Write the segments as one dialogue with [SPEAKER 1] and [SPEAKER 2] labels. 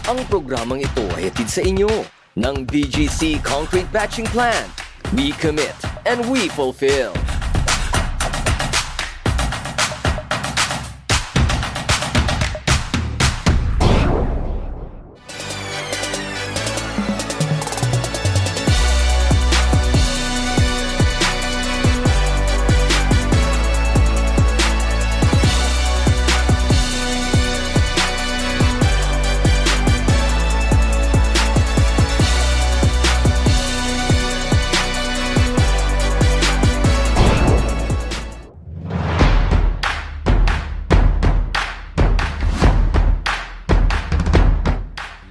[SPEAKER 1] Ang programang ito ay hatid sa inyo ng BGC Concrete Batching Plant. We commit and we fulfill.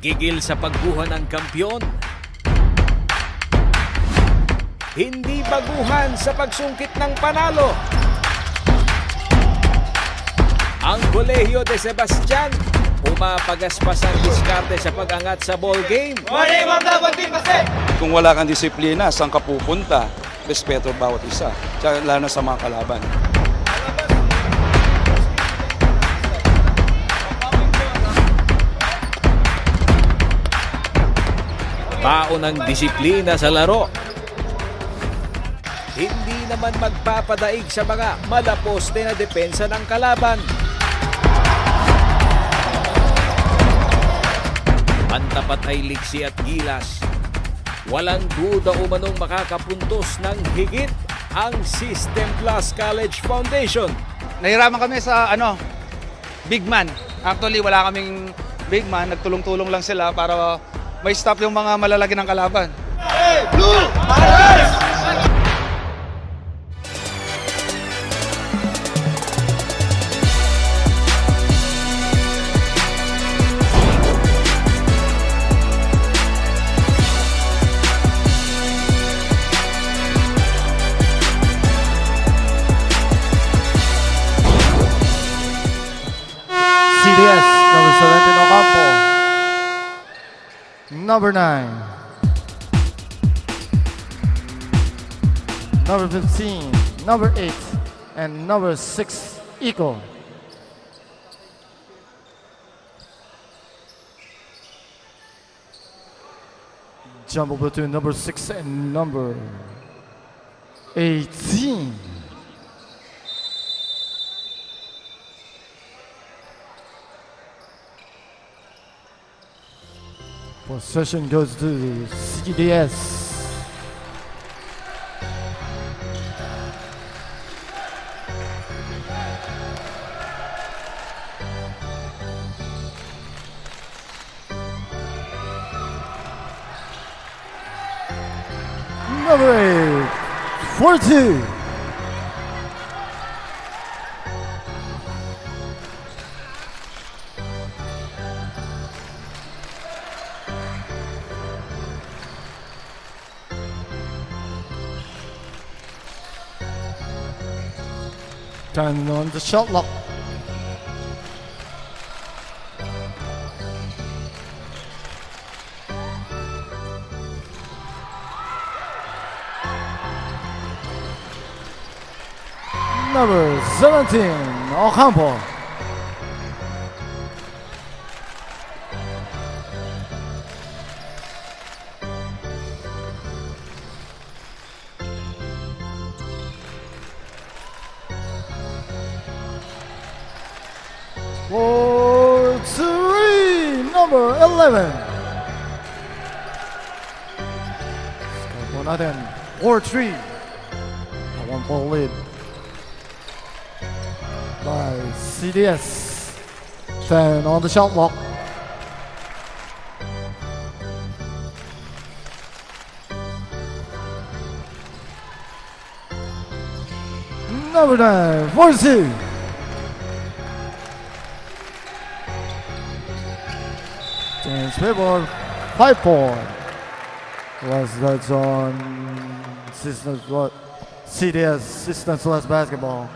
[SPEAKER 2] Gigil sa pagguhan ng kampyon. Hindi baguhan sa pagsungkit ng panalo. Ang Colegio De Sebastian umapagaspas ang diskarte sa pag-angat sa ball game.
[SPEAKER 3] Kung wala kang disiplina, saan ka pupunta? Respeto bawat isa, lalo na sa mga kalaban.
[SPEAKER 2] Baon ng disiplina sa laro. Hindi naman magpapadaig sa mga malaposte na depensa ng kalaban. Ang tapat ay liksi at gilas. Walang duda umanong makakapuntos ng higit ang System Plus College Foundation.
[SPEAKER 3] Nahiraman kami sa big man. Actually, wala kaming big man. Nagtulong-tulong lang sila para may stop yung mga malalaki ng kalaban. Hey, Blue! Maras!
[SPEAKER 4] CDS, number 17, Ocampo. Number 9. Number 15, number 8, and number 6, Eco. Jumble between number 6 and number 18. Possession goes to CDS. Number 8, 42. Turning on the shot lock. Number 17, Ocampo. For 3, number 11. Score 1-0, 4-3. A 1-ball lead by CDS. 10 on the shot clock. Number 9, 42. James Payboard, 5-4. Was that's on CDS System Plus Basketball.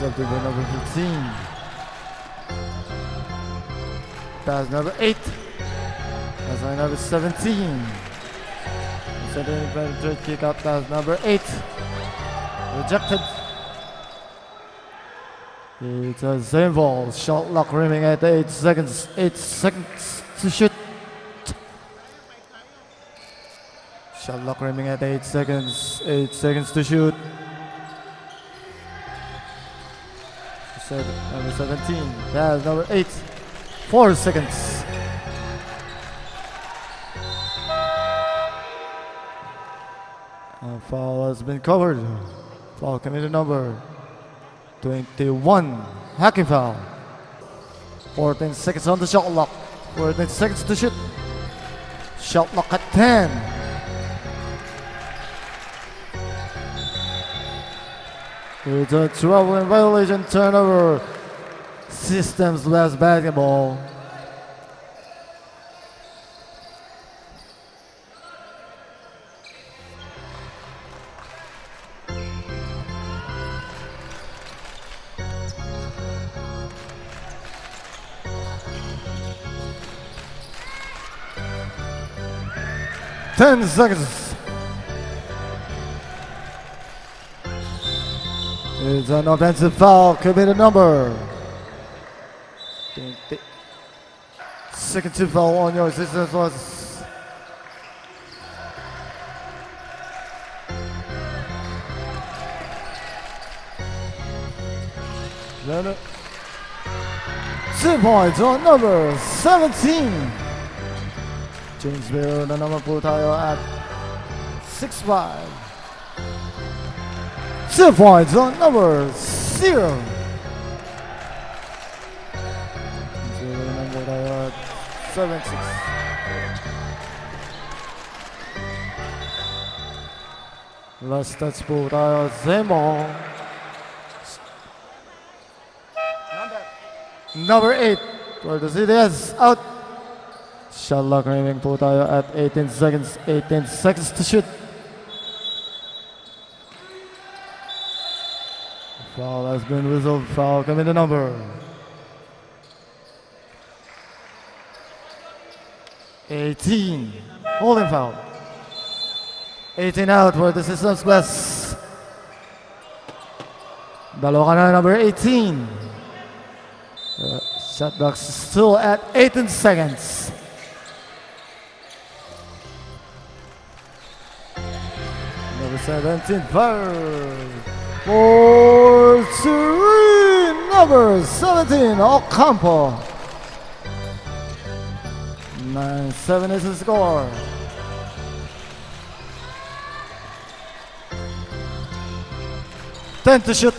[SPEAKER 4] Intercepted by number 15. Pass number 8. Pass by number 17. Sending penetrate kick out pass number 8. Rejected. It's a same ball. Shot clock remaining at 8 seconds. 8 seconds to shoot. Shot clock remaining at 8 seconds. 8 seconds to shoot. Number 17. Pass number 8. 4 seconds. Foul has been covered. Foul committed number 21. Hacking foul. 14 seconds on the shot clock. 14 seconds to shoot. Shot clock at 10. It's a trouble and violation turnover. Systems last basketball. Ten seconds. It's an offensive foul committed number. Second two foul on your assistance was Leonard. 2 points on number 17. James Miller na naman po tayo at 6-5. 2 points on number 0. 0 naman po tayo at 7-6. Last touch po tayo, Zemo. Number 8 for the CDS out. Shot clock remaining po tayo at 18 seconds. 18 seconds to shoot. Foul has been whistled. Foul coming to number 18. Holding foul. 18 out for the Systems West. Dalawa ka na, number 18. Shot clock still at 18 seconds. Number 17, foul. 4-3, number 17, Ocampo. 9-7 is the score. Ten to shoot.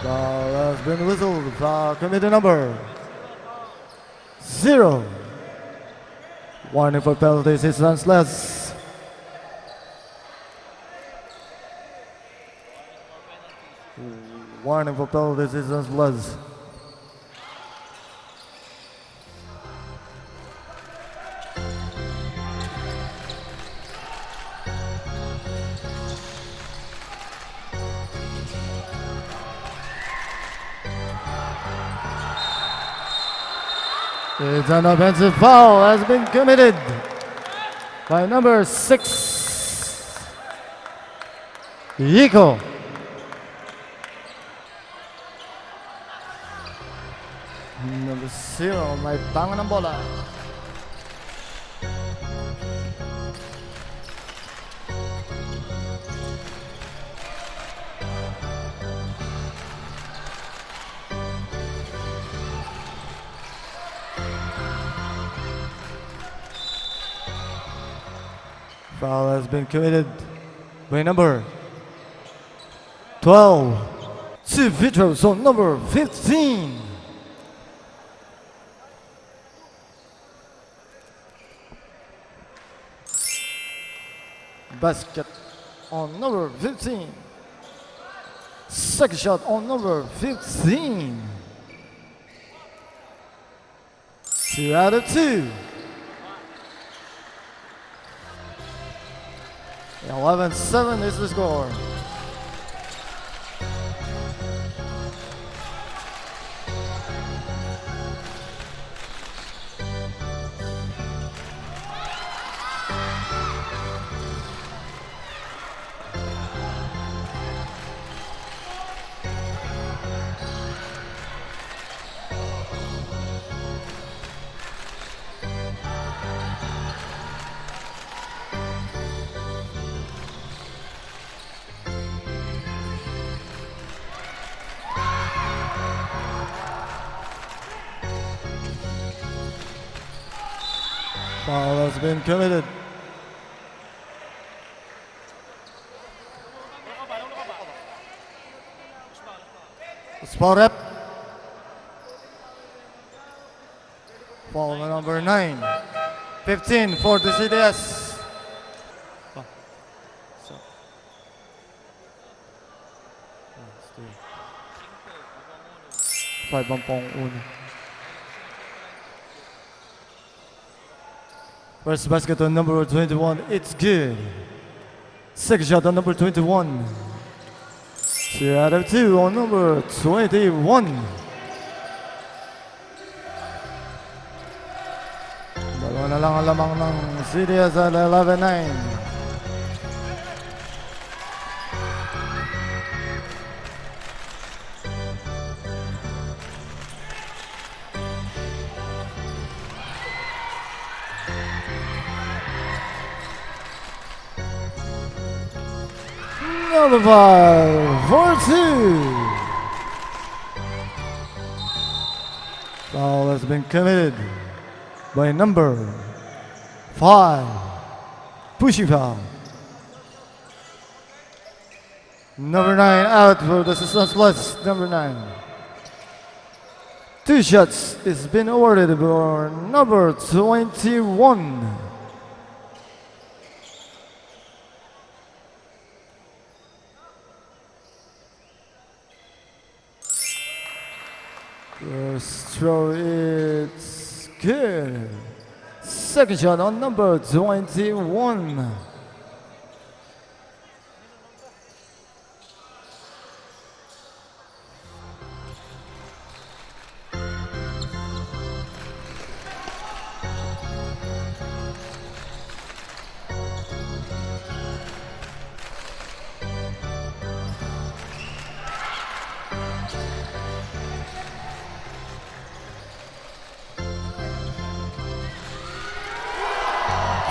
[SPEAKER 4] Foul has been whistled. Foul committed number 0. Warning for penalties, it runs less. Warning for penalties, it runs less. It's an offensive foul has been committed by number 6, Yico. Number 0, may tangan ng bola. Foul has been committed by number 12. 2 Vitros on number 15. Basket on number 15. Second shot on number 15. 2 out of 2. 11-7 is the score. Foul has been committed. Spot up. Foul number 9. 15 for the CDS. Five ang pong una. First basket on number 21, it's good. Second shot on number 21. 2 out of 2 on number 21. Dalawa na lang ang lamang ng CDS at 11-9. Number 5 for 2. Foul has been committed by number 5. Pushing foul. Number 9 out for the Susans Plus. Number 9. 2 shots is been awarded for number 21. First throw, it's good. Second shot on number 21.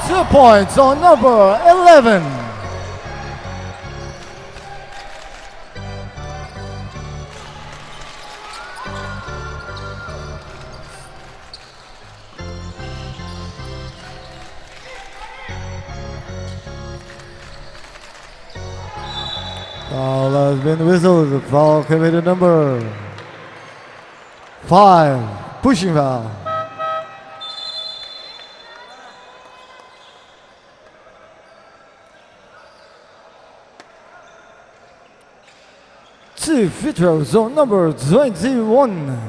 [SPEAKER 4] Two points on number 11. Foul has been whistled. Foul committed number 5. Pushing foul. Two free throws on number 21.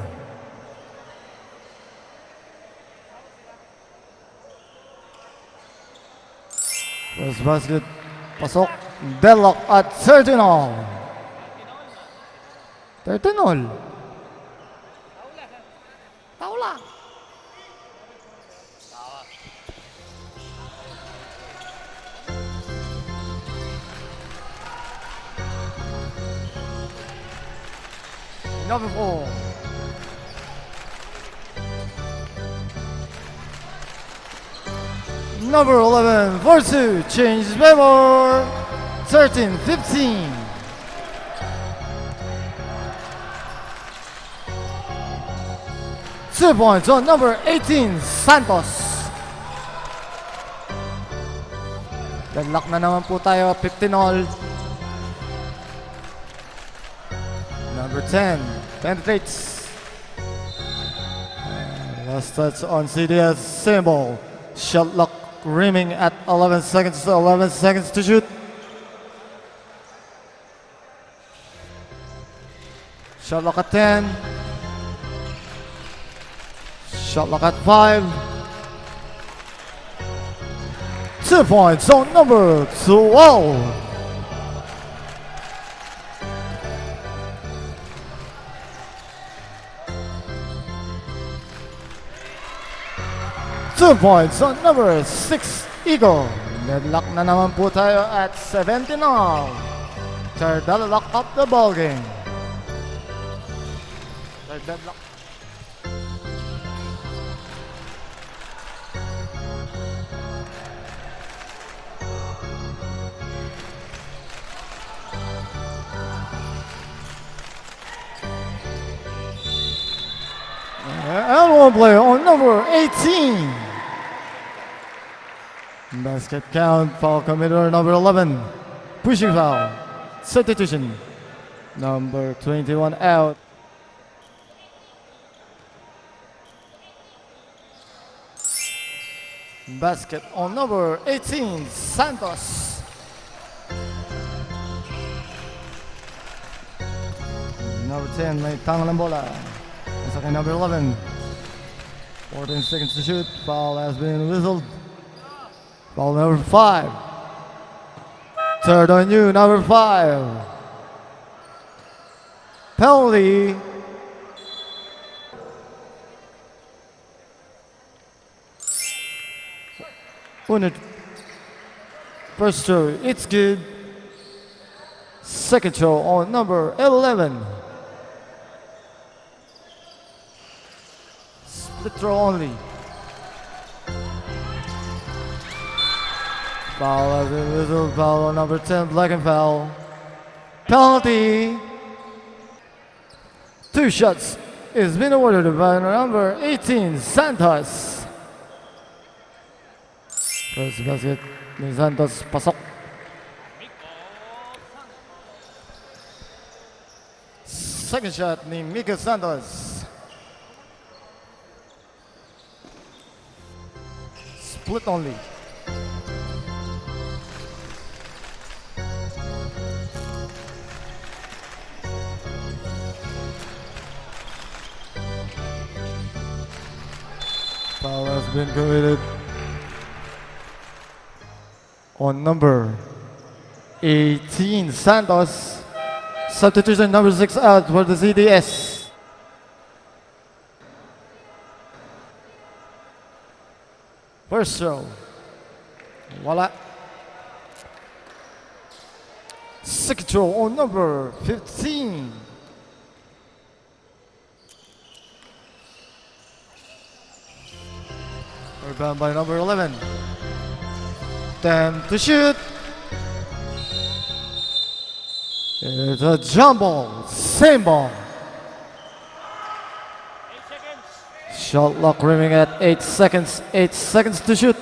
[SPEAKER 4] First basket, pasok, deadlock at 13 all. 13 all. Taula. Number 4. Number 11 for 2. Change member. 13-15. Two points on number 18, Santos. Deadlock na naman po tayo, 15 all. Number 10 penetrates. Last touch on CDS, symbol. Shot clock rimming at 11 seconds to shoot. Shot clock at 10. Shot clock at 5. 2 points on number 12. Two points on number 6, Eagle. Deadlock na naman po tayo at 79. Third deadlock of the ball game. Third deadlock. And one player on number 18. Basket count, foul committed on number 11. Pushing foul. Substitution. Number 21 out. Basket on number 18, Santos. Number 10, may tangan ng bola. Second number 11. 14 seconds to shoot. Foul has been whistled. Foul number 5. Third on you, number 5. Penalty. First throw, it's good. Second throw on number 11. Split throw only. Foul has been whistled. Foul on number 10, black and foul. Penalty. 2 shots is been awarded by number 18, Santos. First basket ni Santos, pasok. Second shot ni Mika Santos. Split only. Foul has been committed on number 18, Santos. Substitution number 6 out for the CDS. First throw. Wala. Second throw on number 15. Rebound by number 11. 10 to shoot. It's a jump ball. Same ball.
[SPEAKER 5] 8 seconds.
[SPEAKER 4] Shot clock remaining at 8 seconds. 8 seconds to shoot.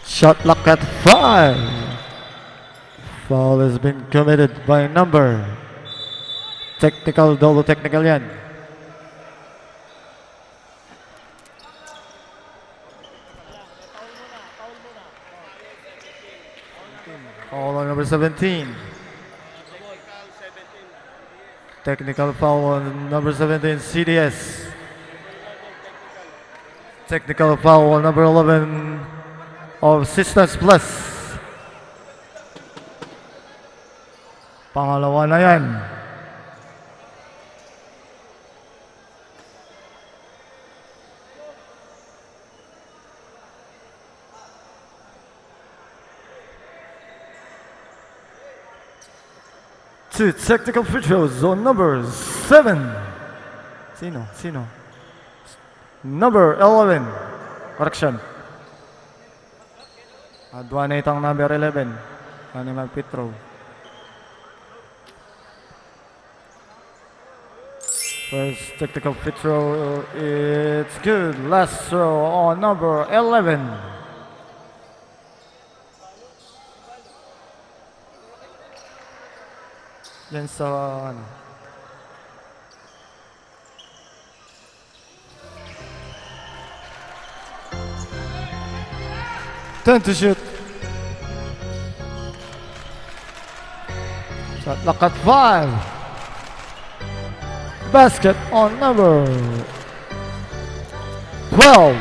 [SPEAKER 4] Shot clock at 5. Foul has been committed by number. Technical, double technical yan. Foul on number 17. Technical foul on number 17, CDS. Technical foul on number 11 of Sisters Plus. Pangalawa na yan. Two technical free throws on number 7. Sino? Number 11. Correction. Adwa na itong number 11. Ano mag-free throw? First technical free throw, it's good. Last throw on number 11. Yan sa ano. Ten to shoot. Shot clock at 5. Basket on number 12.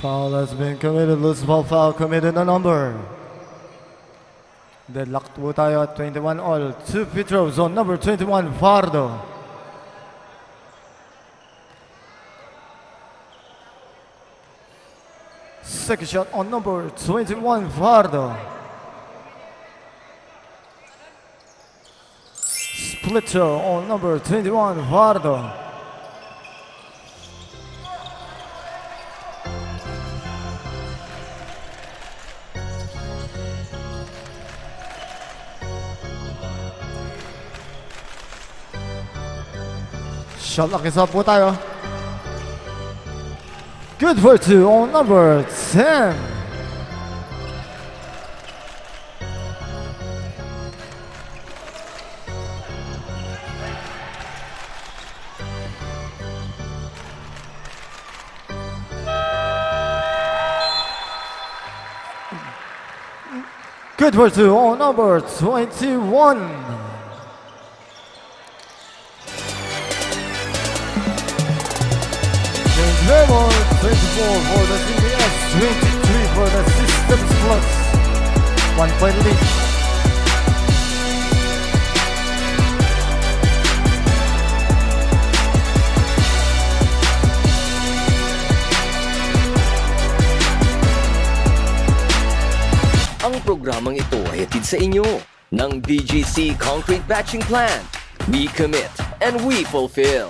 [SPEAKER 4] Foul has been committed. Loose ball foul committed on number. Deadlock po tayo at 21 all. 2 free throws on number 21, Fardo. Second shot on number 21, Fardo. Splitter on number 21, Fardo. Shot clock is up po tayo. Good for 2 on number 10. Good for 2 on number 21. Level 24 for the CBS, 23 for the Systems Plus. 1 point lead.
[SPEAKER 1] Ang programang ito ay hatid sa inyo ng BGC Concrete Batching Plant. We commit and we fulfill.